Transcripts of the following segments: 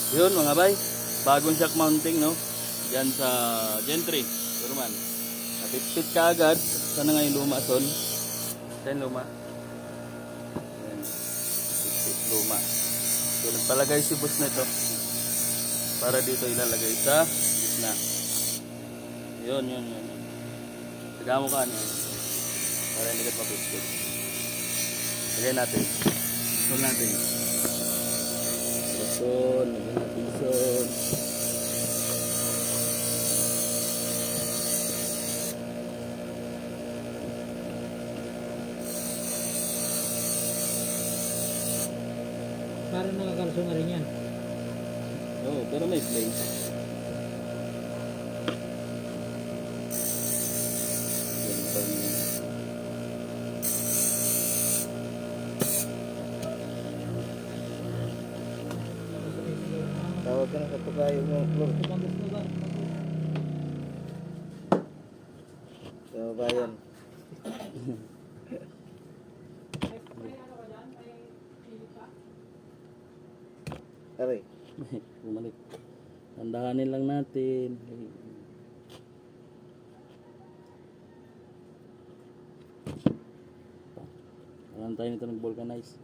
Yun mga bay, bagong shock mounting no. Diyan sa Gentry, Turman. Napit-pit ka agad. Sana nga yung luma son. Saan luma? Ayan. Pit-pit luma. So nagpalagay si boss nito. Para dito ilalagay sa gitna. Yun. Taga mo ka ano. Para hindi ka mapit-pit. Lagay natin. Sul natin. Son, lagyan natin son. Parang nakakalso na rin yan. Oo, pero may place. Ganito yun. Tawag ka na sa pagkayo mo, Flor. Tumanggap na ba? Sa bayan. Aray. Bumalik. Tandahanin lang natin. Alam tayo nito nag-vulcanize.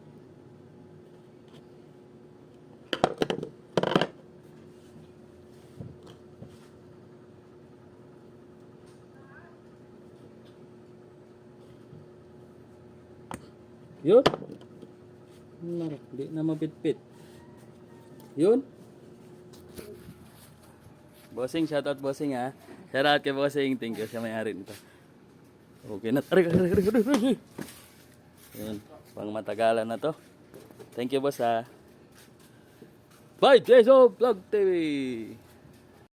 Yun. Hindi na mapit-pit. Yun. Bossing, shoutout bossing ha. Shoutout kay bossing. Thank you sa may-ari nito. Okay na. Yun. Pang matagalan na to. Thank you boss ha. Bye, Jason Vlog TV.